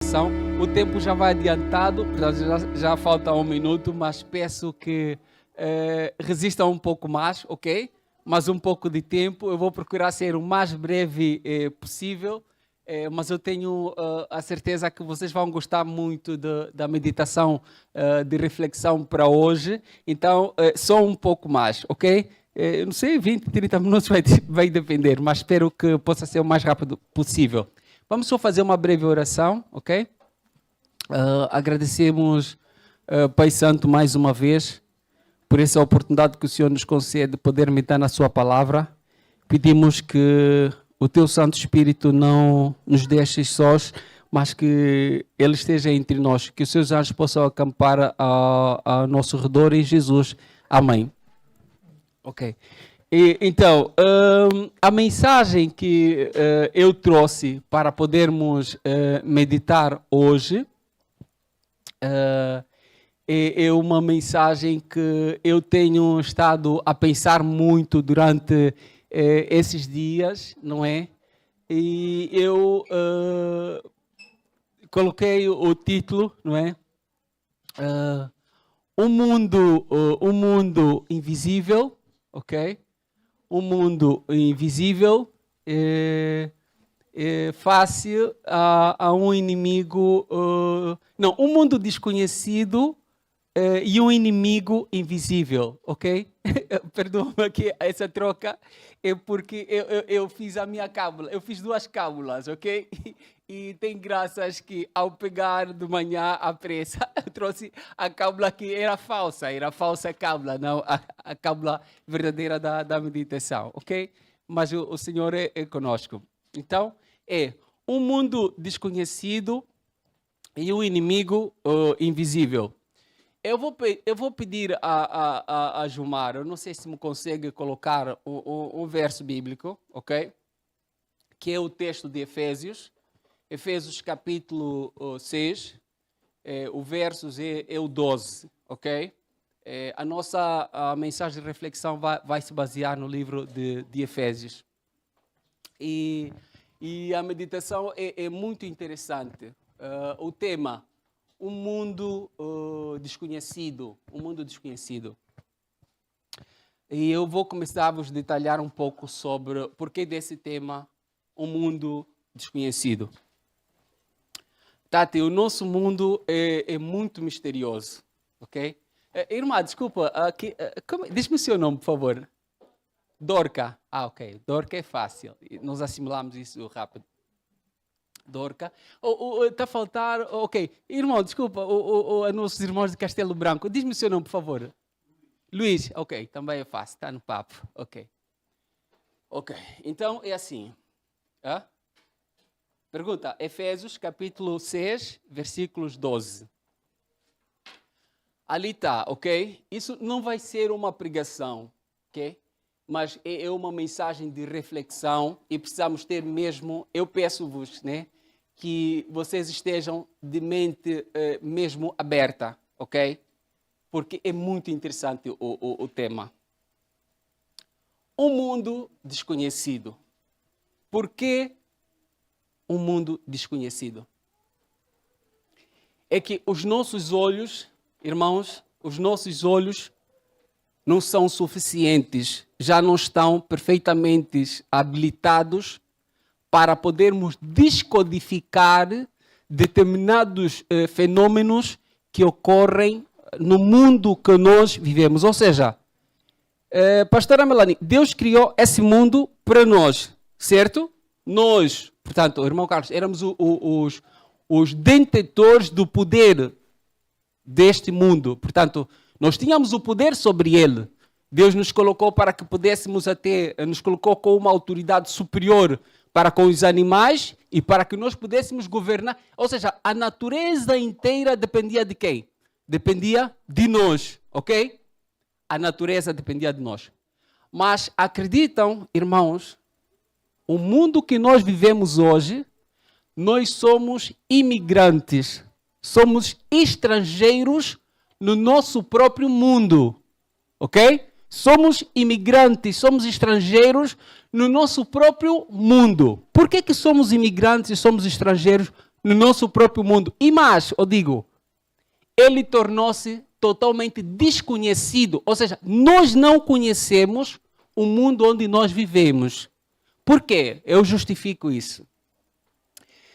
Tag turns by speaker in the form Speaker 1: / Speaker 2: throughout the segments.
Speaker 1: meditação. O tempo já vai adiantado, já falta 1 minuto, mas peço que resistam um pouco mais, ok? Mais um pouco de tempo. Eu vou procurar ser o mais breve possível, mas eu tenho a certeza que vocês vão gostar muito da meditação de reflexão para hoje. Então, só um pouco mais, ok? Eu não sei, 20, 30 minutos vai depender, mas espero que possa ser o mais rápido possível. Vamos só fazer uma breve oração, ok? Agradecemos, Pai Santo, mais uma vez, por essa oportunidade que o Senhor nos concede de poder meditar na Sua Palavra. Pedimos que o Teu Santo Espírito não nos deixe sós, mas que Ele esteja entre nós, que os Seus anjos possam acampar ao nosso redor em Jesus. Amém. Ok. Então, a mensagem que eu trouxe para podermos meditar hoje é uma mensagem que eu tenho estado a pensar muito durante esses dias, não é? E eu coloquei o título, não é? Um mundo invisível, ok? Um mundo invisível é fácil a um inimigo... não, um mundo desconhecido e um inimigo invisível, ok? Perdoa-me aqui essa troca, é porque eu fiz a minha cábula, eu fiz 2 cábulas, ok? E tem graças que ao pegar de manhã à pressa, eu trouxe a cábula que era falsa cábula, não a cábula verdadeira da meditação, ok? Mas o Senhor é conosco. Então, um mundo desconhecido e um inimigo invisível. Eu vou pedir a Gilmar, eu não sei se me consegue colocar um verso bíblico, ok? Que é o texto de Efésios. Efésios capítulo 6, o verso é o 12, ok? A mensagem de reflexão vai se basear no livro de Efésios. E a meditação é muito interessante. O tema, um mundo desconhecido, um mundo desconhecido. E eu vou começar a vos detalhar um pouco sobre o porquê desse tema, um mundo desconhecido. Tati, o nosso mundo é muito misterioso, ok? Irmã, desculpa, diz-me o seu nome, por favor. Dorca. Ah, ok. Dorca é fácil. Nós assimilamos isso rápido. Dorca. Está a faltar... Ok. Irmão, desculpa, a nossos irmãos de Castelo Branco. Diz-me o seu nome, por favor. Luís. Ok, também é fácil. Está no papo. Ok. Ok. Então, é assim. Pergunta, Efésios capítulo 6, versículos 12. Ali está, ok? Isso não vai ser uma pregação, ok? Mas é uma mensagem de reflexão e precisamos ter mesmo, eu peço-vos, né? Que vocês estejam de mente mesmo aberta, ok? Porque é muito interessante o tema. Um mundo desconhecido. Por que um mundo desconhecido? É que os nossos olhos, irmãos, os nossos olhos não são suficientes, já não estão perfeitamente habilitados para podermos descodificar determinados fenômenos que ocorrem no mundo que nós vivemos. Ou seja, pastora Melanie, Deus criou esse mundo para nós, certo? Nós, portanto, irmão Carlos, éramos os detentores do poder deste mundo. Portanto, nós tínhamos o poder sobre ele. Deus nos colocou para que pudéssemos nos colocou com uma autoridade superior para com os animais e para que nós pudéssemos governar. Ou seja, a natureza inteira dependia de quem? Dependia de nós, ok? A natureza dependia de nós. Mas acreditam, irmãos, o mundo que nós vivemos hoje, nós somos imigrantes, somos estrangeiros no nosso próprio mundo, ok? Somos imigrantes, somos estrangeiros no nosso próprio mundo. Por que somos imigrantes e somos estrangeiros no nosso próprio mundo. E mais, eu digo, ele tornou-se totalmente desconhecido. Ou seja, nós não conhecemos o mundo onde nós vivemos. Por quê? Eu justifico isso.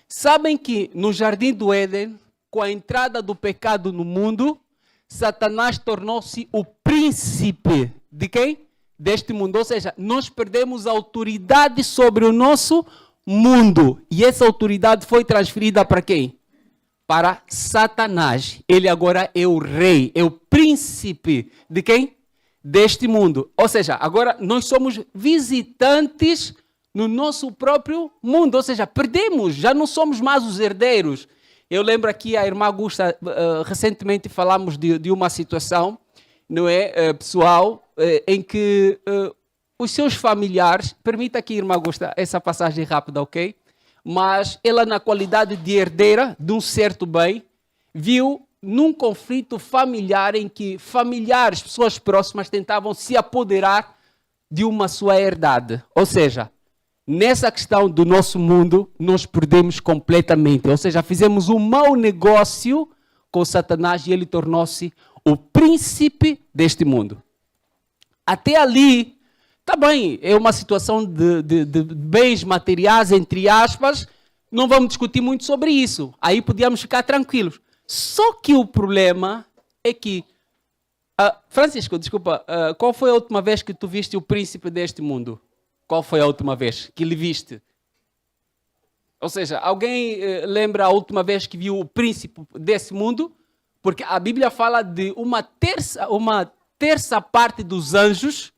Speaker 1: Sabem que no Jardim do Éden, com a entrada do pecado no mundo, Satanás tornou-se o príncipe de quem? Deste mundo. Ou seja, nós perdemos a autoridade sobre o nosso mundo. E essa autoridade foi transferida para quem? Para Satanás. Ele agora é o rei, é o príncipe de quem? Deste mundo. Ou seja, agora nós somos visitantes no nosso próprio mundo. Ou seja, perdemos, já não somos mais os herdeiros. Eu lembro aqui, a irmã Augusta, recentemente falamos de uma situação, não é, pessoal, em que os seus familiares, permita aqui, irmã Augusta, essa passagem rápida, ok? Mas ela, na qualidade de herdeira de um certo bem, viu num conflito familiar em que familiares, pessoas próximas, tentavam se apoderar de uma sua herdade. Ou seja, nessa questão do nosso mundo, nós perdemos completamente. Ou seja, fizemos um mau negócio com Satanás e ele tornou-se o príncipe deste mundo. Até ali, está bem, é uma situação de bens materiais, entre aspas, não vamos discutir muito sobre isso. Aí podíamos ficar tranquilos. Só que o problema é que... Francisco, desculpa, qual foi a última vez que tu viste o príncipe deste mundo? Qual foi a última vez que lhe viste? Ou seja, alguém lembra a última vez que viu o príncipe desse mundo? Porque a Bíblia fala de uma terça parte dos anjos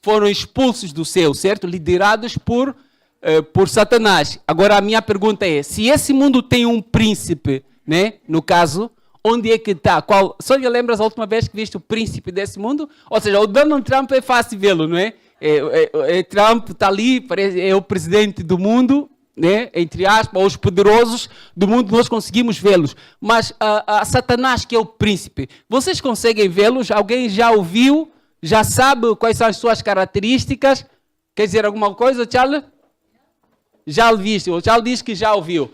Speaker 1: foram expulsos do céu, certo? Liderados por Satanás. Agora a minha pergunta é, se esse mundo tem um príncipe, né? No caso, onde é que está? Só lhe lembras a última vez que viste o príncipe desse mundo? Ou seja, o Donald Trump é fácil vê-lo, não é? Trump está ali, é o presidente do mundo, né? Entre aspas, os poderosos do mundo, nós conseguimos vê-los. Mas a Satanás, que é o príncipe, vocês conseguem vê-los? Alguém já ouviu? Já sabe quais são as suas características? Quer dizer alguma coisa, Charles? Já viste? O Charles diz que já ouviu.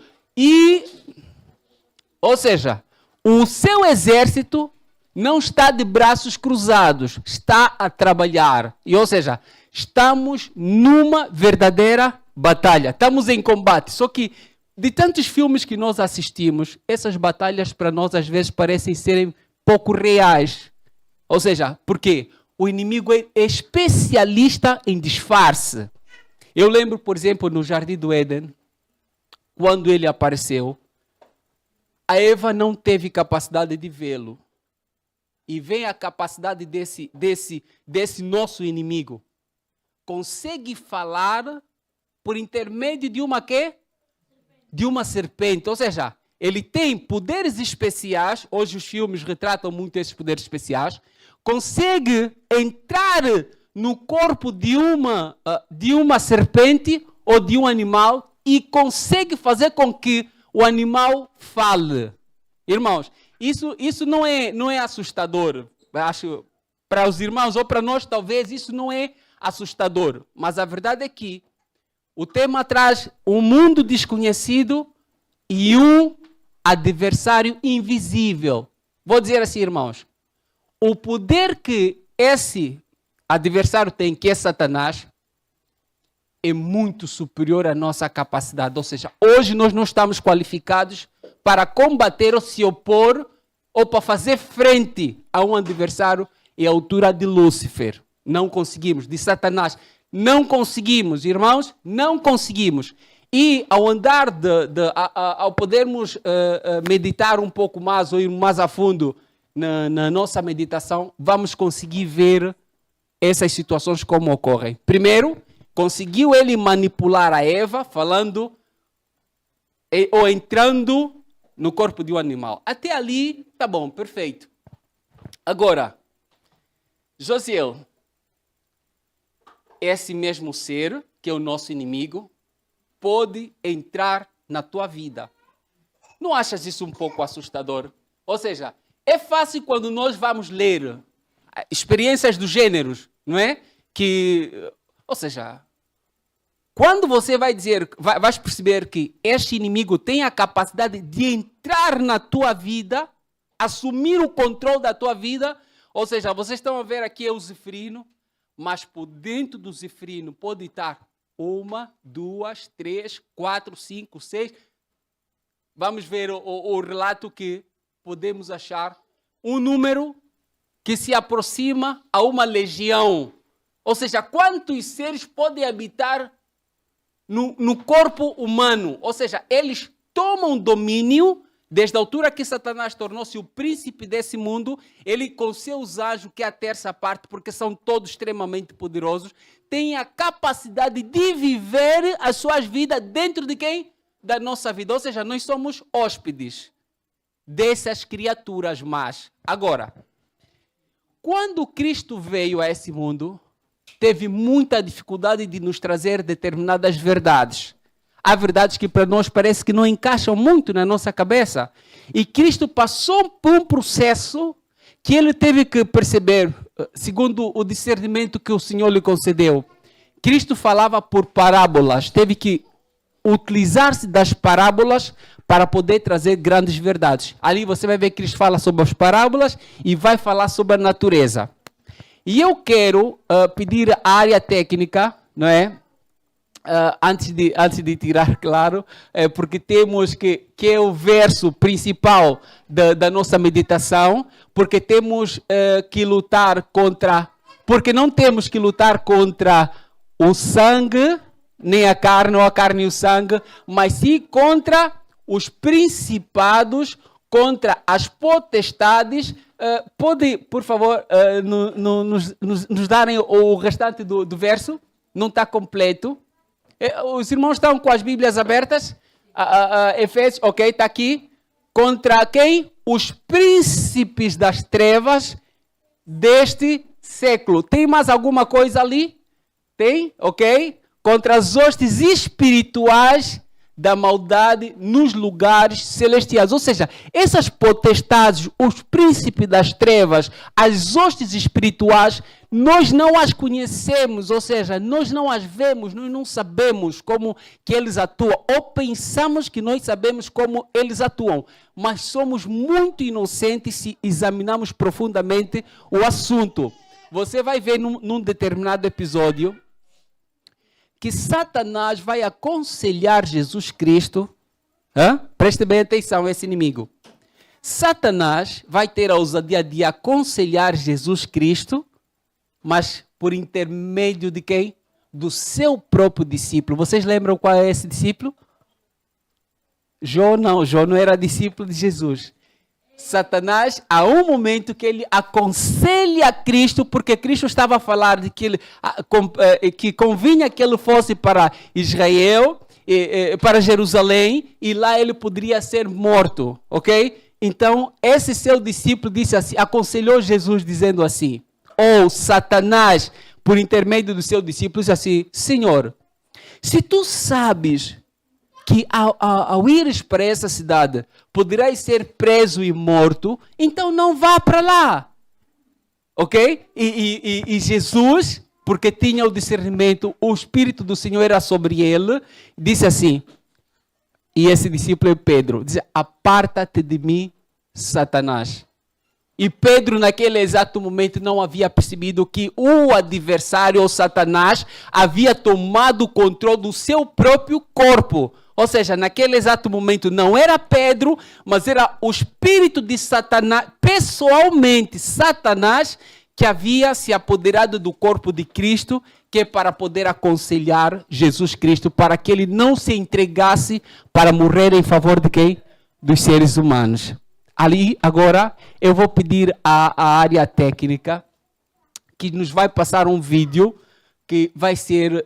Speaker 1: Ou seja, o seu exército não está de braços cruzados, está a trabalhar. Ou seja, estamos numa verdadeira batalha, estamos em combate. Só que, de tantos filmes que nós assistimos, essas batalhas para nós às vezes parecem serem pouco reais. Ou seja, por quê? O inimigo é especialista em disfarce. Eu lembro, por exemplo, no Jardim do Éden, quando ele apareceu, a Eva não teve capacidade de vê-lo. E vem a capacidade desse nosso inimigo. Consegue falar por intermédio de uma quê? De uma serpente. Ou seja, ele tem poderes especiais. Hoje os filmes retratam muito esses poderes especiais. Consegue entrar no corpo de uma serpente ou de um animal e consegue fazer com que o animal fale. Irmãos, isso não é assustador. Acho, para os irmãos ou para nós, talvez, isso não é assustador. Mas a verdade é que o tema traz um mundo desconhecido e um adversário invisível. Vou dizer assim, irmãos. O poder que esse adversário tem, que é Satanás, é muito superior à nossa capacidade. Ou seja, hoje nós não estamos qualificados para combater ou se opor ou para fazer frente a um adversário à altura de Lúcifer. Não conseguimos. De Satanás, não conseguimos, irmãos, não conseguimos. E ao andar, ao podermos meditar um pouco mais ou ir mais a fundo na nossa meditação, vamos conseguir ver essas situações como ocorrem. Primeiro, conseguiu ele manipular a Eva, falando ou entrando no corpo de um animal. Até ali, tá bom, perfeito. Agora, Josiel, esse mesmo ser, que é o nosso inimigo, pode entrar na tua vida. Não achas isso um pouco assustador? Ou seja, é fácil quando nós vamos ler experiências dos gêneros, não é? Ou seja, Quando você vai dizer, vais perceber que este inimigo tem a capacidade de entrar na tua vida, assumir o controle da tua vida, ou seja, vocês estão a ver aqui o Zefirino, mas por dentro do Zefirino pode estar 1, 2, 3, 4, 5, 6. Vamos ver o relato que podemos achar. Um número que se aproxima a uma legião. Ou seja, quantos seres podem habitar no corpo humano? Ou seja, eles tomam domínio. Desde a altura que Satanás tornou-se o príncipe desse mundo, ele com seus anjos, que é a terça parte, porque são todos extremamente poderosos, tem a capacidade de viver as suas vidas dentro de quem? Da nossa vida. Ou seja, nós somos hóspedes dessas criaturas más. Agora, quando Cristo veio a esse mundo, teve muita dificuldade de nos trazer determinadas verdades. Há verdades que para nós parece que não encaixam muito na nossa cabeça. E Cristo passou por um processo que ele teve que perceber, segundo o discernimento que o Senhor lhe concedeu. Cristo falava por parábolas, teve que utilizar-se das parábolas para poder trazer grandes verdades. Ali você vai ver que Cristo fala sobre as parábolas e vai falar sobre a natureza. E eu quero pedir à área técnica, não é? Antes de tirar, claro, porque temos que é o verso principal da nossa meditação, porque temos que lutar contra, porque não temos que lutar contra o sangue, nem a carne, ou a carne e o sangue, mas sim contra os principados, contra as potestades. Pode, por favor, nos darem o restante do verso? Não está completo. Os irmãos estão com as Bíblias abertas? Efésios, ok, está aqui. Contra quem? Os príncipes das trevas deste século. Tem mais alguma coisa ali? Tem, ok? Contra as hostes espirituais da maldade nos lugares celestiais. Ou seja, essas potestades, os príncipes das trevas, as hostes espirituais, nós não as conhecemos, ou seja, nós não as vemos, nós não sabemos como que eles atuam, ou pensamos que nós sabemos como eles atuam, mas somos muito inocentes se examinarmos profundamente o assunto. Você vai ver num determinado episódio que Satanás vai aconselhar Jesus Cristo. Preste bem atenção a esse inimigo. Satanás vai ter a ousadia de aconselhar Jesus Cristo, mas por intermédio de quem? Do seu próprio discípulo. Vocês lembram qual é esse discípulo? João não era discípulo de Jesus. Satanás, há um momento que ele aconselha Cristo, porque Cristo estava a falar de que convinha que ele fosse para Israel, para Jerusalém, e lá ele poderia ser morto, ok? Então, esse seu discípulo disse assim, aconselhou Jesus dizendo assim, ou Satanás, por intermédio do seu discípulo, disse assim, Senhor, se tu sabes que ao ires para essa cidade poderás ser preso e morto, então não vá para lá. Ok? E Jesus, porque tinha o discernimento, o Espírito do Senhor era sobre ele, disse assim, e esse discípulo é Pedro, diz, aparta-te de mim, Satanás. E Pedro, naquele exato momento, não havia percebido que o adversário, ou Satanás, havia tomado o controle do seu próprio corpo. Ou seja, naquele exato momento não era Pedro, mas era o espírito de Satanás, pessoalmente Satanás, que havia se apoderado do corpo de Cristo, que é para poder aconselhar Jesus Cristo, para que ele não se entregasse para morrer em favor de quem? Dos seres humanos. Ali, agora, eu vou pedir à área técnica que nos vai passar um vídeo que vai ser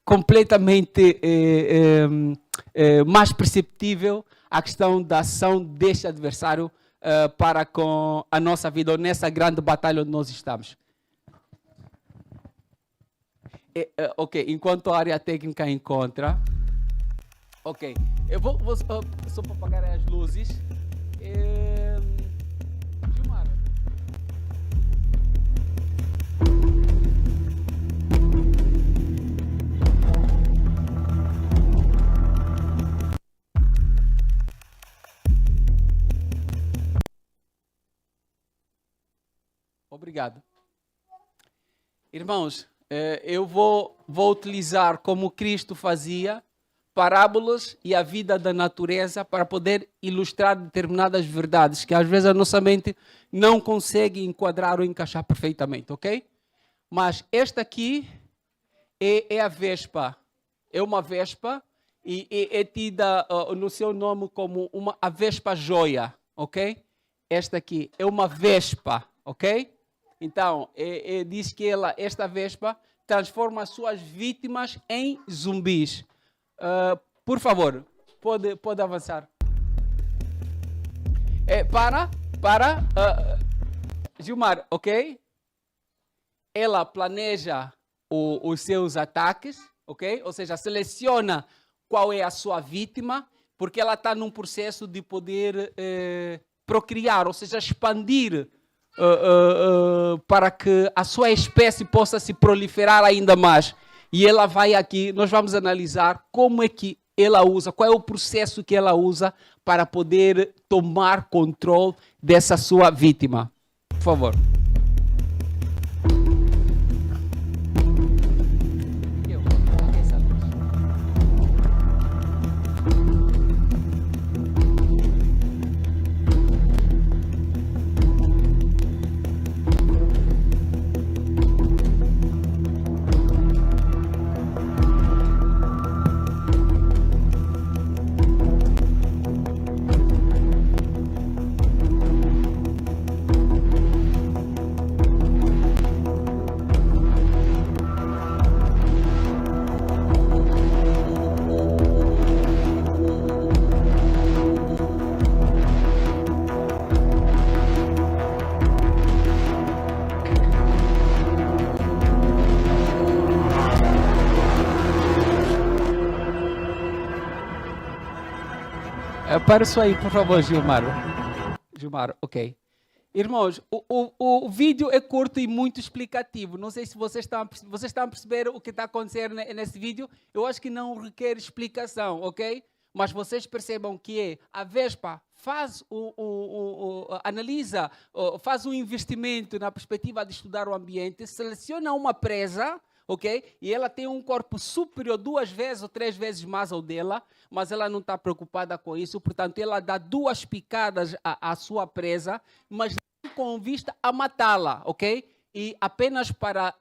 Speaker 1: completamente mais perceptível a questão da ação deste adversário para com a nossa vida, ou nessa grande batalha onde nós estamos. Ok, enquanto a área técnica encontra. Ok, eu vou só para apagar as luzes. Gilmar. Obrigado. Irmãos, eu vou utilizar, como Cristo fazia, parábolas e a vida da natureza para poder ilustrar determinadas verdades que às vezes a nossa mente não consegue enquadrar ou encaixar perfeitamente, ok? Mas esta aqui é a vespa. É uma vespa e é tida no seu nome como a vespa joia, ok? Esta aqui é uma vespa, ok? Então, diz que esta vespa transforma as suas vítimas em zumbis. Por favor, pode avançar. Gilmar, ok? Ela planeja os seus ataques, ok? Ou seja, seleciona qual é a sua vítima, porque ela está num processo de poder procriar, ou seja, expandir para que a sua espécie possa se proliferar ainda mais. E ela vai aqui, nós vamos analisar como é que ela usa, qual é o processo que ela usa para poder tomar controle dessa sua vítima. Por favor. Para isso aí, por favor, Gilmar. Gilmar, ok. Irmãos, o vídeo é curto e muito explicativo. Não sei se vocês estão a perceber o que está acontecendo nesse vídeo. Eu acho que não requer explicação, ok? Mas vocês percebam que a vespa faz analisa, faz um investimento na perspectiva de estudar o ambiente, seleciona uma presa, ok? E ela tem um corpo superior 2 vezes ou 3 vezes mais ao dela, mas ela não está preocupada com isso, portanto, ela dá 2 picadas à sua presa, mas não com vista a matá-la, ok? E apenas para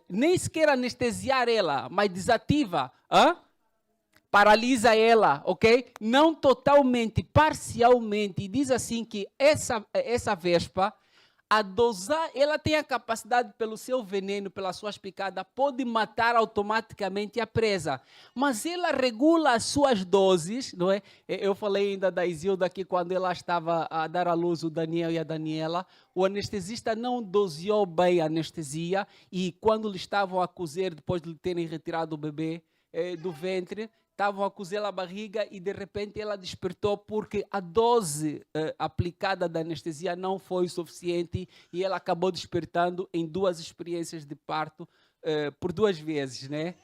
Speaker 1: nem sequer anestesiar ela, mas desativa, paralisa ela, ok? Não totalmente, parcialmente. E diz assim que essa vespa, a dosar, ela tem a capacidade, pelo seu veneno, pelas suas picadas, pode matar automaticamente a presa. Mas ela regula as suas doses, não é? Eu falei ainda da Isilda aqui, quando ela estava a dar à luz o Daniel e a Daniela, o anestesista não doseou bem a anestesia e quando lhe estavam a cozer, depois de lhe terem retirado o bebê do ventre, estavam a cozer a barriga e de repente ela despertou porque a dose aplicada da anestesia não foi suficiente e ela acabou despertando em 2 experiências de parto por 2 vezes, né?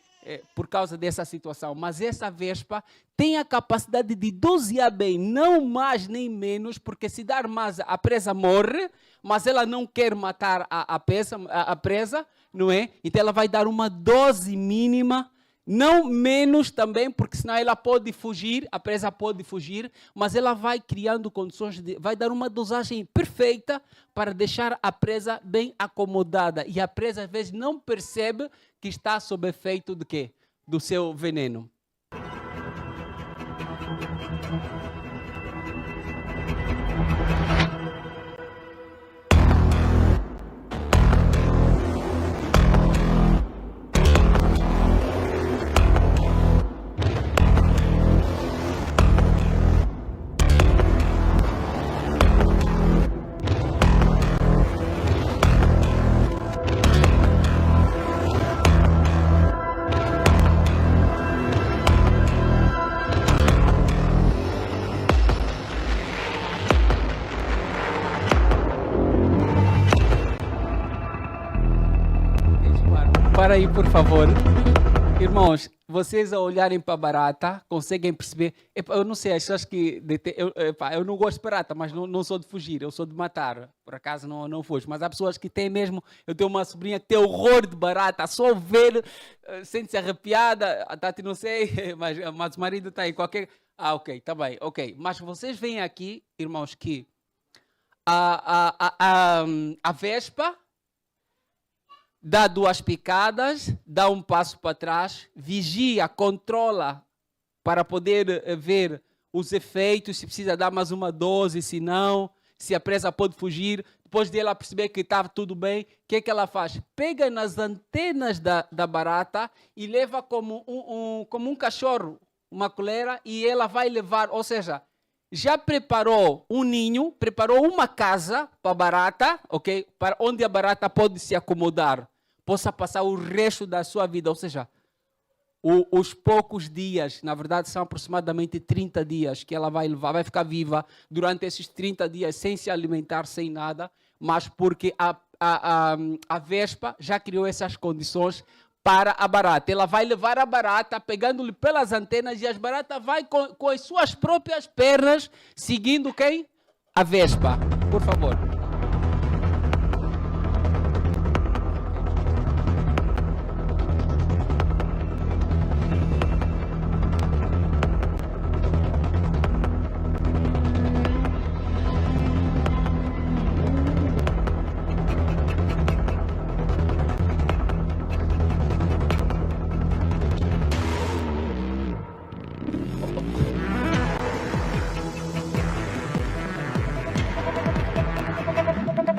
Speaker 1: Por causa dessa situação. Mas essa vespa tem a capacidade de dosear bem, não mais nem menos, porque se dar mais a presa morre, mas ela não quer matar a presa, não é? Então ela vai dar uma dose mínima, não menos também, porque senão ela pode fugir, a presa pode fugir, mas ela vai criando condições, vai dar uma dosagem perfeita para deixar a presa bem acomodada. E a presa, às vezes, não percebe que está sob efeito de quê? Do seu veneno. Para aí, por favor. Irmãos, vocês ao olharem para a barata, conseguem perceber... Epa, eu não sei, acho que... Eu não gosto de barata, mas não sou de fugir, eu sou de matar. Por acaso não fujo. Mas há pessoas que têm mesmo... Eu tenho uma sobrinha que tem horror de barata, só ver, sente-se arrepiada. A Tati não sei, mas o marido está em qualquer... Ok, está bem, ok. Mas vocês veem aqui, irmãos, que a vespa dá 2 picadas, dá um passo para trás, vigia, controla para poder ver os efeitos, se precisa dar mais uma dose, se não, se a presa pode fugir. Depois dela perceber que está tudo bem, o que é que ela faz? Pega nas antenas da barata e leva como um cachorro, uma coleira, e ela vai levar, ou seja, já preparou um ninho, preparou uma casa para a barata, ok? Para onde a barata pode se acomodar, possa passar o resto da sua vida. Ou seja, os poucos dias, na verdade são aproximadamente 30 dias que ela vai levar, vai ficar viva durante esses 30 dias sem se alimentar, sem nada, mas porque a vespa já criou essas condições para a barata. Ela vai levar a barata, pegando-lhe pelas antenas, e as baratas vai com as suas próprias pernas, seguindo quem? A vespa. Por favor.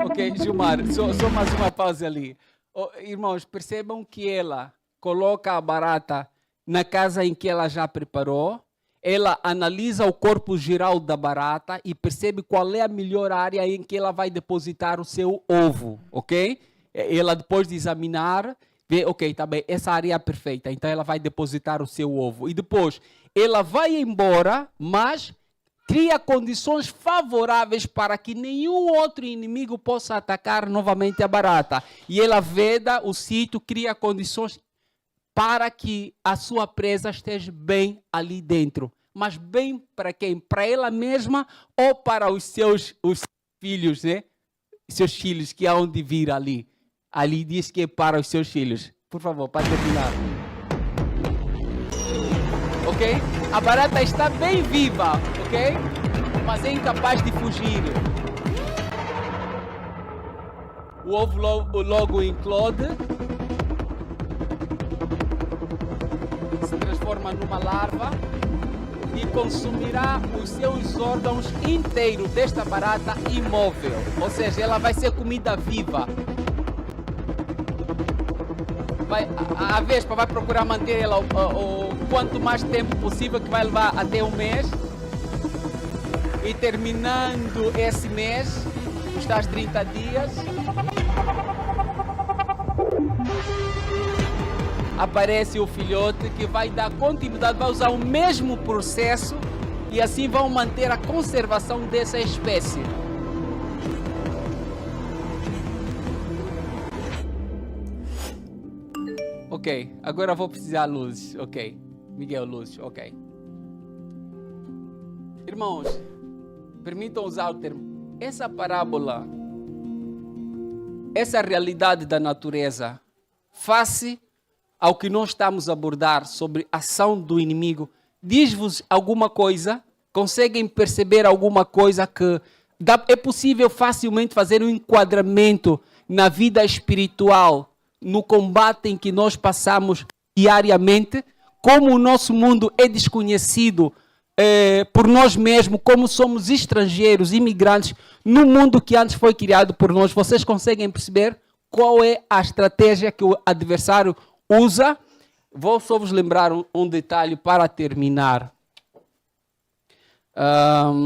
Speaker 1: Ok, Gilmar, só mais uma pausa ali. Oh, irmãos, percebam que ela coloca a barata na casa em que ela já preparou, ela analisa o corpo geral da barata e percebe qual é a melhor área em que ela vai depositar o seu ovo, ok? Ela, depois de examinar, vê, ok, tá bem, essa área é perfeita, então ela vai depositar o seu ovo. E depois, ela vai embora, mas cria condições favoráveis para que nenhum outro inimigo possa atacar novamente a barata. E ela veda o sítio, cria condições para que a sua presa esteja bem ali dentro. Mas bem para quem? Para ela mesma ou para os filhos, né? Seus filhos que hão de vir ali. Ali diz que é para os seus filhos. Por favor, para terminar. Ok? A barata está bem viva, ok? Mas é incapaz de fugir. O ovo logo implode, se transforma numa larva e consumirá os seus órgãos inteiros desta barata imóvel. Ou seja, ela vai ser comida viva. A vespa vai procurar manter ela o quanto mais tempo possível, que vai levar até um mês. E terminando esse mês, os tais 30 dias, aparece o filhote que vai dar continuidade, vai usar o mesmo processo e assim vão manter a conservação dessa espécie. Ok, agora vou precisar de luzes. Ok, Miguel, luzes, ok. Irmãos, permitam usar o termo. Essa parábola, essa realidade da natureza, face ao que nós estamos a abordar sobre a ação do inimigo, diz-vos alguma coisa? Conseguem perceber alguma coisa que é possível facilmente fazer um enquadramento na vida espiritual, no combate em que nós passamos diariamente, como o nosso mundo é desconhecido por nós mesmos, como somos estrangeiros, imigrantes, no mundo que antes foi criado por nós? Vocês conseguem perceber qual é a estratégia que o adversário usa? Vou só vos lembrar um detalhe para terminar.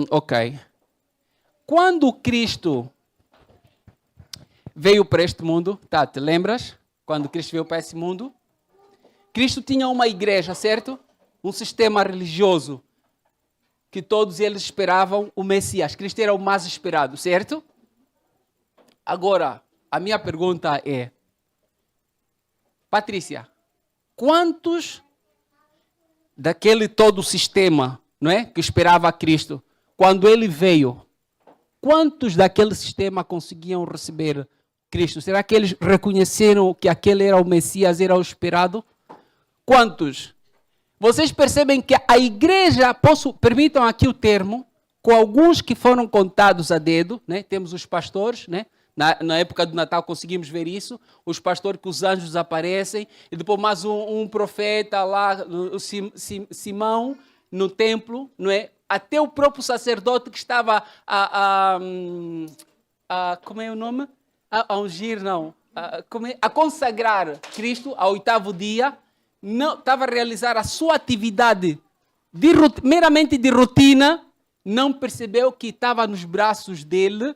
Speaker 1: Ok. Quando Cristo veio para este mundo, tá, te lembras? Quando Cristo veio para esse mundo, Cristo tinha uma igreja, certo? Um sistema religioso que todos eles esperavam o Messias. Cristo era o mais esperado, certo? Agora, a minha pergunta é, Patrícia, quantos daquele todo o sistema, não é, que esperava a Cristo, quando ele veio, quantos daquele sistema conseguiam receber Cristo? Será que eles reconheceram que aquele era o Messias, era o esperado? Quantos? Vocês percebem que a igreja, permitam aqui o termo, com alguns que foram contados a dedo, né? Temos os pastores, né? Na época do Natal conseguimos ver isso, os pastores que os anjos aparecem, e depois mais um profeta lá, Simão, no templo, não é? Até o próprio sacerdote que estava como é o nome? A ungir, não. A consagrar Cristo ao 8º dia, não estava a realizar a sua atividade meramente de rotina, não percebeu que estava nos braços dele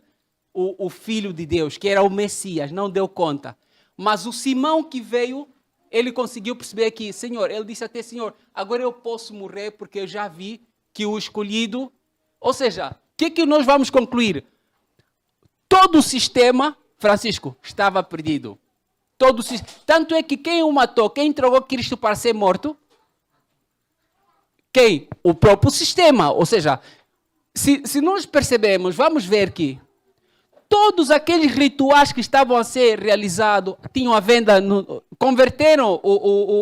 Speaker 1: o Filho de Deus, que era o Messias, não deu conta. Mas o Simão que veio, ele conseguiu perceber que, Senhor, ele disse até, Senhor, agora eu posso morrer porque eu já vi que o escolhido... Ou seja, o que nós vamos concluir? Todo o sistema, Francisco, estava perdido. Tanto é que quem o matou, quem entregou Cristo para ser morto? Quem? O próprio sistema. Ou seja, se nós percebemos, vamos ver que todos aqueles rituais que estavam a ser realizados, tinham a venda, converteram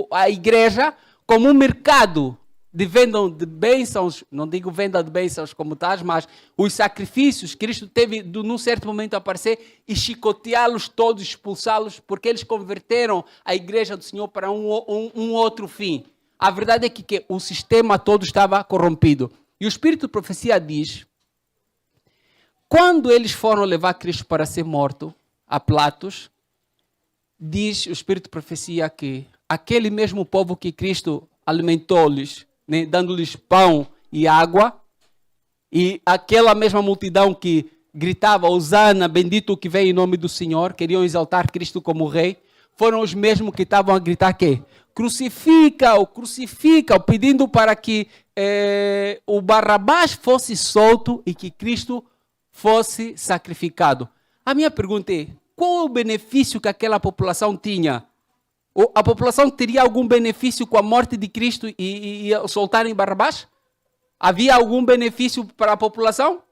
Speaker 1: a igreja como um mercado de venda de bênçãos, não digo venda de bênçãos como tais, mas os sacrifícios. Cristo teve, num certo momento, a aparecer e chicoteá-los todos, expulsá-los, porque eles converteram a igreja do Senhor para um outro fim. A verdade é que o sistema todo estava corrompido. E o Espírito de Profecia diz, quando eles foram levar Cristo para ser morto a Pilatos, diz o Espírito de Profecia que aquele mesmo povo que Cristo alimentou-lhes, né, dando-lhes pão e água, e aquela mesma multidão que gritava, Hosana, bendito o que vem em nome do Senhor, queriam exaltar Cristo como rei, foram os mesmos que estavam a gritar que crucifica-o, crucifica-o, pedindo para que o Barrabás fosse solto e que Cristo fosse sacrificado. A minha pergunta é, qual é o benefício que aquela população tinha? A população teria algum benefício com a morte de Cristo e soltarem Barrabás? Havia algum benefício para a população?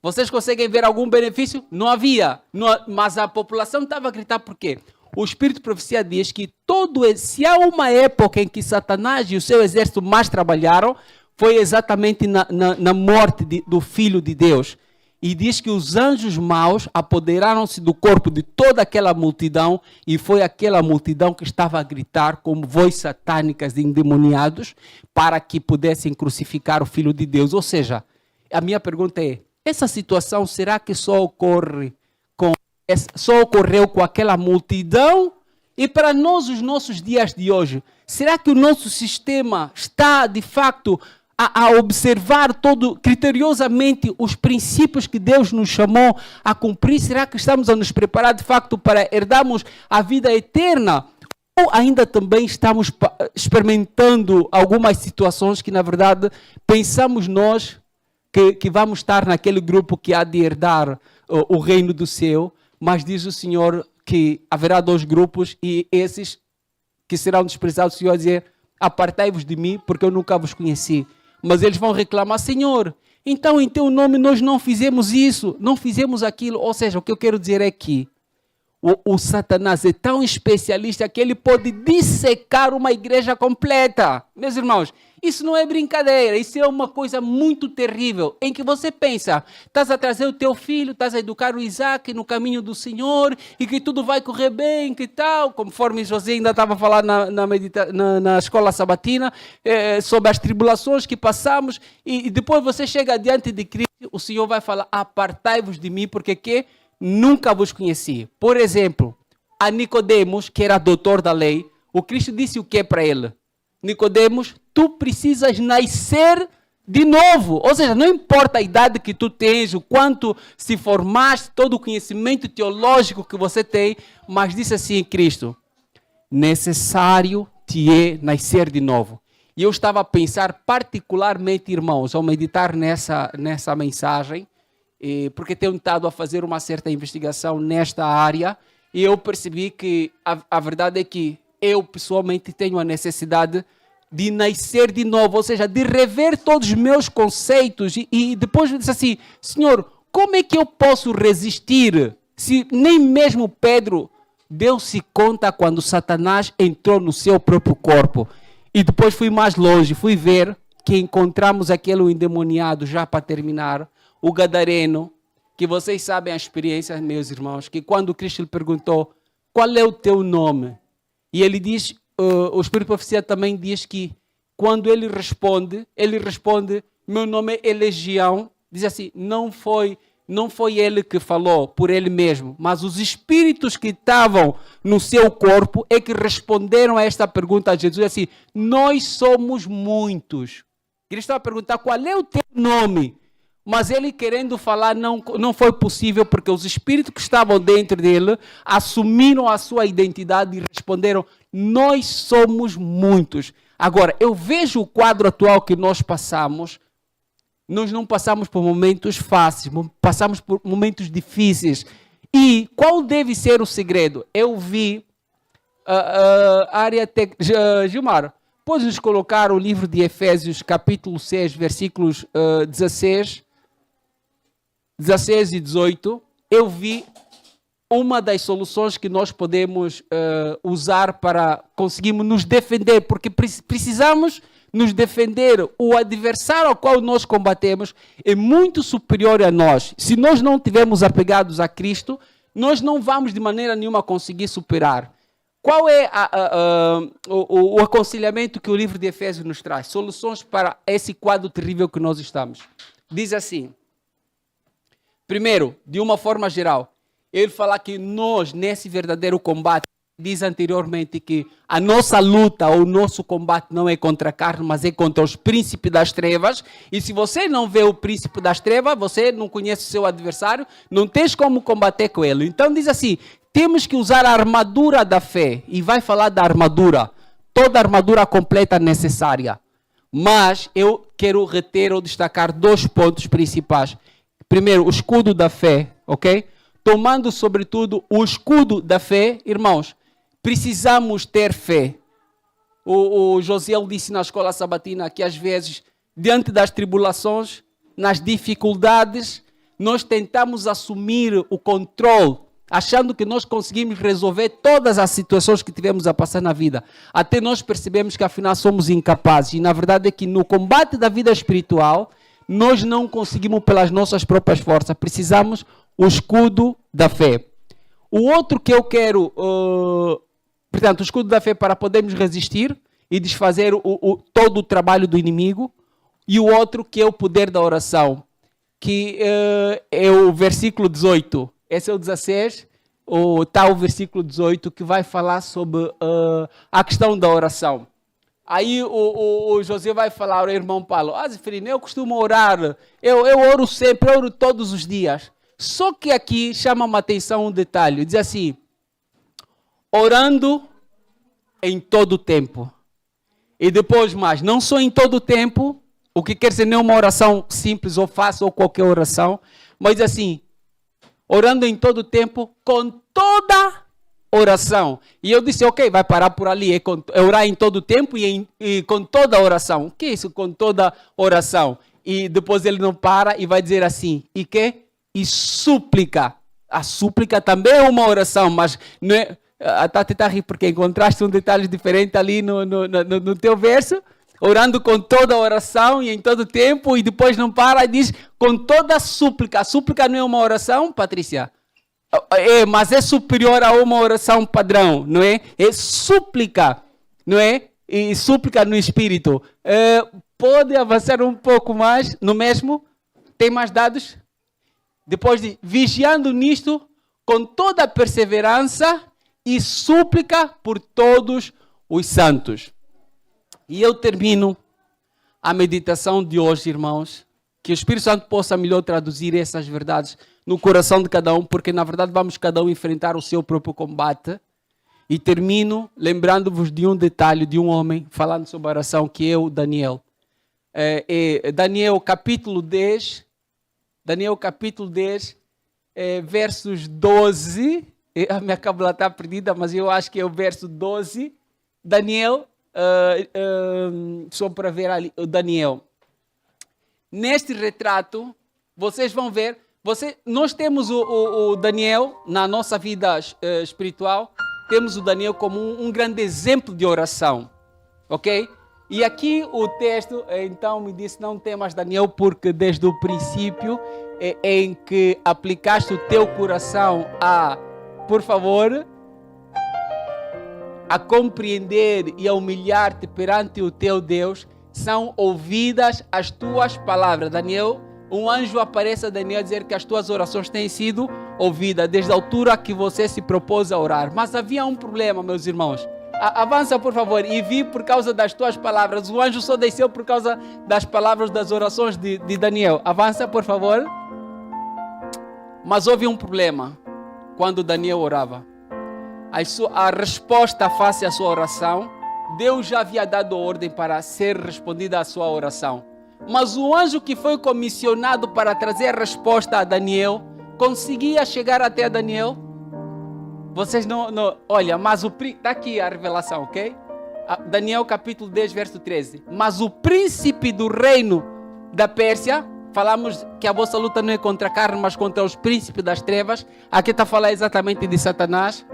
Speaker 1: Vocês conseguem ver algum benefício? Não havia. Mas a população estava a gritar por quê? O Espírito de Profecia diz que se há uma época em que Satanás e o seu exército mais trabalharam, foi exatamente na morte do Filho de Deus. E diz que os anjos maus apoderaram-se do corpo de toda aquela multidão e foi aquela multidão que estava a gritar como vozes satânicas de endemoniados para que pudessem crucificar o Filho de Deus. Ou seja, a minha pergunta é, essa situação será que só ocorreu com aquela multidão? E para nós, os nossos dias de hoje, será que o nosso sistema está, de facto, a observar criteriosamente os princípios que Deus nos chamou a cumprir? Será que estamos a nos preparar, de facto, para herdarmos a vida eterna? Ou ainda também estamos experimentando algumas situações que, na verdade, pensamos nós que vamos estar naquele grupo que há de herdar o reino do céu, mas diz o Senhor que haverá 2 grupos e esses que serão desprezados, o Senhor vai dizer, apartai-vos de mim, porque eu nunca vos conheci. Mas eles vão reclamar, Senhor, então em teu nome nós não fizemos isso, não fizemos aquilo. Ou seja, o que eu quero dizer é que o Satanás é tão especialista que ele pode dissecar uma igreja completa. Meus irmãos, isso não é brincadeira, isso é uma coisa muito terrível, em que você pensa, estás a trazer o teu filho, estás a educar o Isaac no caminho do Senhor, e que tudo vai correr bem, que tal, conforme José ainda estava a falar na escola sabatina, sobre as tribulações que passamos, e depois você chega diante de Cristo, o Senhor vai falar, apartai-vos de mim, porque nunca vos conheci. Por exemplo, a Nicodemos, que era doutor da lei, o Cristo disse o que para ele? Nicodemos, tu precisas nascer de novo. Ou seja, não importa a idade que tu tens, o quanto se formaste, todo o conhecimento teológico que você tem, mas disse assim Cristo, necessário te é nascer de novo. E eu estava a pensar particularmente, irmãos, ao meditar nessa mensagem, porque tenho estado a fazer uma certa investigação nesta área, e eu percebi que a verdade é que eu pessoalmente tenho a necessidade de nascer de novo, ou seja, de rever todos os meus conceitos. E depois eu disse assim, Senhor, como é que eu posso resistir se nem mesmo Pedro deu-se conta quando Satanás entrou no seu próprio corpo? E depois fui mais longe, fui ver que encontramos aquele endemoniado, já para terminar, o gadareno, que vocês sabem a experiência, meus irmãos, que quando Cristo lhe perguntou, qual é o teu nome? E ele diz, o Espírito de Profecia também diz que quando ele responde, meu nome é Legião, diz assim, não foi ele que falou por ele mesmo, mas os espíritos que estavam no seu corpo é que responderam a esta pergunta a Jesus, assim, nós somos muitos. Ele estava a perguntar qual é o teu nome, mas ele querendo falar não foi possível porque os espíritos que estavam dentro dele assumiram a sua identidade e responderam, nós somos muitos. Agora, eu vejo o quadro atual que nós passamos. Nós não passamos por momentos fáceis, passamos por momentos difíceis. E qual deve ser o segredo? Eu vi Gilmar, podes nos colocar o livro de Efésios, capítulo 6, versículos 16 e 18. Eu vi uma das soluções que nós podemos usar para conseguirmos nos defender, porque precisamos nos defender. O adversário ao qual nós combatemos é muito superior a nós. Se nós não estivermos apegados a Cristo, nós não vamos de maneira nenhuma conseguir superar. Qual é o aconselhamento que o livro de Efésios nos traz? Soluções para esse quadro terrível que nós estamos. Diz assim, primeiro, de uma forma geral, ele fala que nós, nesse verdadeiro combate, diz anteriormente que a nossa luta ou o nosso combate não é contra a carne, mas é contra os príncipes das trevas. E se você não vê o príncipe das trevas, você não conhece o seu adversário, não tens como combater com ele. Então diz assim, temos que usar a armadura da fé. E vai falar da armadura, toda a armadura completa necessária. Mas eu quero reter ou destacar 2 pontos principais. Primeiro, o escudo da fé, ok? Tomando sobretudo o escudo da fé, irmãos, precisamos ter fé. O Josiel disse na escola sabatina que às vezes, diante das tribulações, nas dificuldades, nós tentamos assumir o controle, achando que nós conseguimos resolver todas as situações que tivemos a passar na vida. Até nós percebemos que afinal somos incapazes. E na verdade é que no combate da vida espiritual, nós não conseguimos pelas nossas próprias forças. Precisamos o escudo da fé. O outro que eu quero, portanto, o escudo da fé para podermos resistir e desfazer todo o trabalho do inimigo. E o outro que é o poder da oração, que é o versículo 18. Esse é o 16, está o versículo 18 que vai falar sobre a questão da oração. Aí o José vai falar ao irmão Paulo, Zefirino, eu costumo orar, eu oro sempre, eu oro todos os dias. Só que aqui chama a atenção um detalhe, diz assim, orando em todo o tempo. E depois mais, não só em todo o tempo, o que quer dizer não é uma oração simples ou fácil ou qualquer oração, mas assim, orando em todo o tempo, com toda oração. E eu disse, ok, vai parar por ali, é orar em todo o tempo e com toda oração. O que é isso, com toda oração? E depois ele não para e vai dizer assim, e que? E súplica. A súplica também é uma oração, mas não é... A Tati está a rir porque encontraste um detalhe diferente ali no teu verso. Orando com toda a oração e em todo o tempo, e depois não para e diz com toda a súplica. A súplica não é uma oração, Patrícia? Mas é superior a uma oração padrão, não é? É súplica, não é? E súplica no Espírito. Pode avançar um pouco mais no mesmo? Tem mais dados? Depois de vigiando nisto com toda a perseverança e súplica por todos os santos. E eu termino a meditação de hoje, irmãos, que o Espírito Santo possa melhor traduzir essas verdades no coração de cada um, porque na verdade vamos cada um enfrentar o seu próprio combate. E termino lembrando-vos de um detalhe de um homem falando sobre a oração, que é o Daniel. Daniel capítulo 10, versos 12, a minha cábula está perdida, mas eu acho que é o verso 12 Daniel, só para ver ali, o Daniel. Neste retrato, vocês vão ver, nós temos o Daniel na nossa vida espiritual, temos o Daniel como um grande exemplo de oração, ok? E aqui o texto, então, me disse, não temas, Daniel, porque desde o princípio em que aplicaste o teu coração por favor, a compreender e a humilhar-te perante o teu Deus, são ouvidas as tuas palavras. Daniel, um anjo aparece a Daniel a dizer que as tuas orações têm sido ouvidas desde a altura que você se propôs a orar. Mas havia um problema, meus irmãos. Avança, por favor. E vi por causa das tuas palavras. O anjo só desceu por causa das palavras das orações de Daniel. Avança, por favor. Mas houve um problema quando Daniel orava. A resposta face à sua oração, Deus já havia dado ordem para ser respondida a sua oração. Mas o anjo que foi comissionado para trazer a resposta a Daniel, conseguia chegar até Daniel? Vocês não olha, mas está aqui a revelação, ok? Daniel capítulo 10, verso 13. Mas o príncipe do reino da Pérsia, falamos que a vossa luta não é contra a carne, mas contra os príncipes das trevas. Aqui está a falar exatamente de Satanás.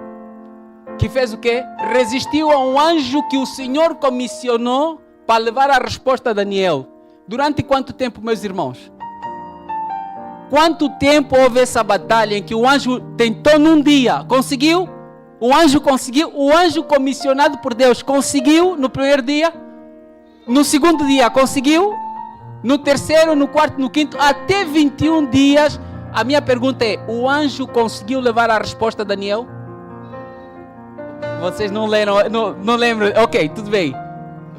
Speaker 1: Que fez o quê? Resistiu a um anjo que o Senhor comissionou para levar a resposta a Daniel. Durante quanto tempo, meus irmãos? Quanto tempo houve essa batalha em que o anjo tentou num dia? Conseguiu? O anjo conseguiu? O anjo comissionado por Deus conseguiu no primeiro dia? No segundo dia conseguiu? No terceiro, no quarto, no quinto, até 21 dias. A minha pergunta é, o anjo conseguiu levar a resposta a Daniel? Vocês não leram, não lembram? Ok, tudo bem.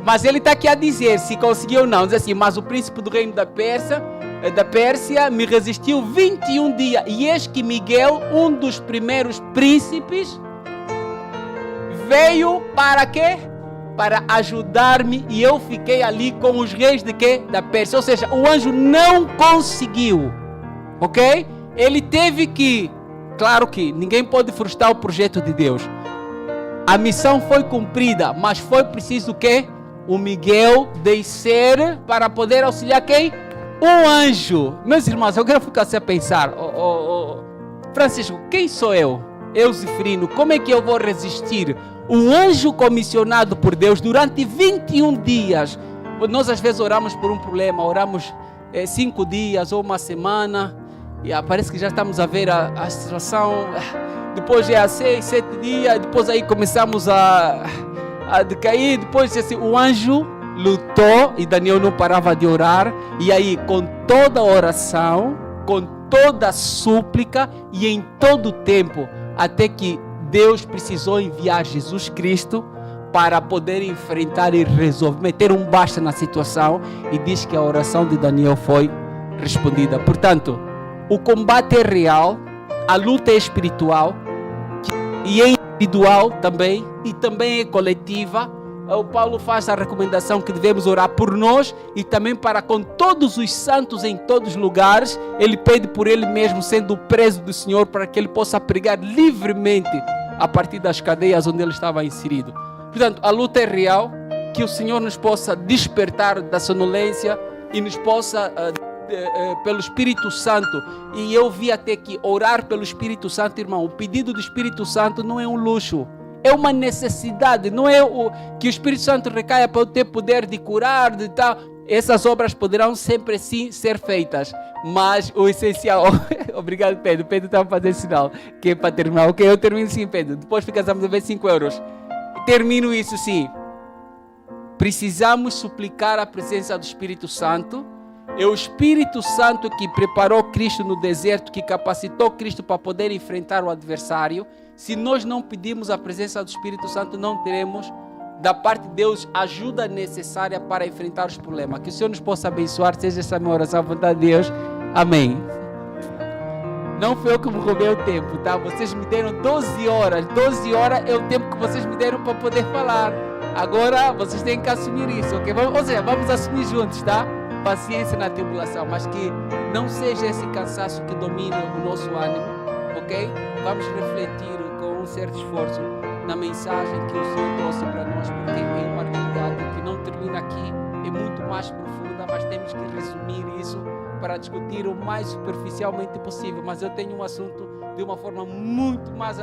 Speaker 1: Mas ele está aqui a dizer se conseguiu ou não. Diz assim, mas o príncipe do reino da Pérsia me resistiu 21 dias. E eis que Miguel, um dos primeiros príncipes, veio para quê? Para ajudar-me. E eu fiquei ali com os reis de quê? Da Pérsia. Ou seja, o anjo não conseguiu. Ok? Ele teve que... Claro que ninguém pode frustrar o projeto de Deus. A missão foi cumprida, mas foi preciso o quê? O Miguel descer para poder auxiliar quem? Um anjo. Meus irmãos, eu quero ficar assim a pensar. Francisco, quem sou eu? Eu, Zifrino, como é que eu vou resistir? Um anjo comissionado por Deus durante 21 dias. Nós às vezes oramos por um problema, oramos 5 dias ou uma semana. E parece que já estamos a ver a situação... Depois é 6, 7 dias, depois aí começamos a decair, depois assim, o anjo lutou e Daniel não parava de orar, e aí com toda a oração, com toda a súplica e em todo o tempo, até que Deus precisou enviar Jesus Cristo para poder enfrentar e resolver, meter um basta na situação, e diz que a oração de Daniel foi respondida. Portanto, o combate é real, a luta é espiritual, e é individual também, e também é coletiva. O Paulo faz a recomendação que devemos orar por nós e também para com todos os santos em todos os lugares. Ele pede por ele mesmo, sendo preso do Senhor, para que ele possa pregar livremente a partir das cadeias onde ele estava inserido. Portanto, a luta é real, que o Senhor nos possa despertar da sonolência e nos possa... pelo Espírito Santo. E eu vi até que orar pelo Espírito Santo, irmão, o pedido do Espírito Santo não é um luxo, é uma necessidade. Não é que o Espírito Santo recaia para eu ter poder de curar, de tal. Essas obras poderão sempre sim ser feitas, mas o essencial... Obrigado, Pedro. Pedro estava fazendo sinal que é para terminar. Ok, eu termino sim, Pedro. Depois ficamos a ver 5 euros. Termino isso sim. Precisamos suplicar a presença do Espírito Santo. É o Espírito Santo que preparou Cristo no deserto, que capacitou Cristo para poder enfrentar o adversário. Se nós não pedirmos a presença do Espírito Santo, não teremos da parte de Deus ajuda necessária para enfrentar os problemas. Que o Senhor nos possa abençoar, seja essa minha oração, a vontade de Deus. Amém. Não foi eu que me roubei o tempo, tá? Vocês me deram 12 horas. 12 horas é o tempo que vocês me deram para poder falar. Agora vocês têm que assumir isso, ok? Ou seja, vamos assumir juntos, tá? Paciência na tribulação, mas que não seja esse cansaço que domine o nosso ânimo, ok? Vamos refletir com um certo esforço na mensagem que o Senhor trouxe para nós, porque é uma realidade que não termina aqui, é muito mais profunda, mas temos que resumir isso para discutir o mais superficialmente possível. Mas eu tenho um assunto de uma forma muito mais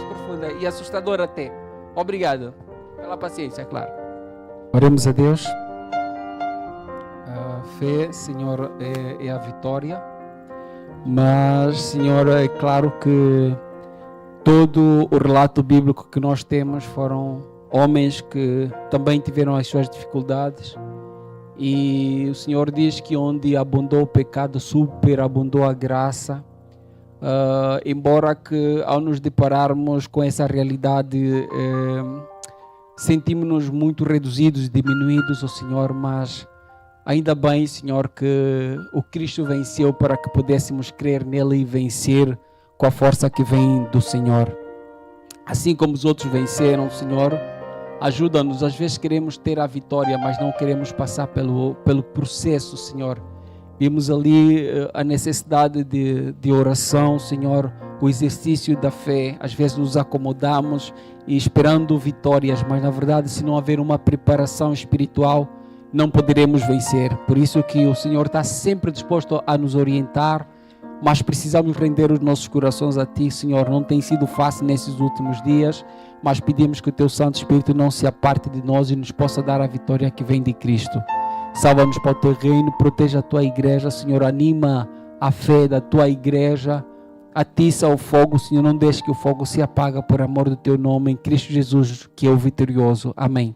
Speaker 1: profunda e assustadora até. Obrigado pela paciência, claro. Oremos a Deus. A fé, Senhor, é a vitória. Mas, Senhor, é claro que todo o relato bíblico que nós temos foram homens que também tiveram as suas dificuldades. E o Senhor diz que onde abundou o pecado, superabundou a graça. Embora que ao nos depararmos com essa realidade, sentimos-nos muito reduzidos, diminuídos, Senhor, mas ainda bem, Senhor, que o Cristo venceu para que pudéssemos crer nele e vencer com a força que vem do Senhor. Assim como os outros venceram, Senhor, ajuda-nos. Às vezes queremos ter a vitória, mas não queremos passar pelo processo, Senhor. Vimos ali a necessidade de oração, Senhor, o exercício da fé. Às vezes nos acomodamos e esperando vitórias, mas na verdade, se não houver uma preparação espiritual, não poderemos vencer. Por isso que o Senhor está sempre disposto a nos orientar, mas precisamos render os nossos corações a Ti, Senhor. Não tem sido fácil nesses últimos dias, mas pedimos que o Teu Santo Espírito não se aparte de nós e nos possa dar a vitória que vem de Cristo. Salva-nos para o Teu reino, proteja a Tua igreja, Senhor. Anima a fé da Tua igreja, atiça o fogo, Senhor. Não deixe que o fogo se apague por amor do Teu nome, em Cristo Jesus, que é o vitorioso. Amém.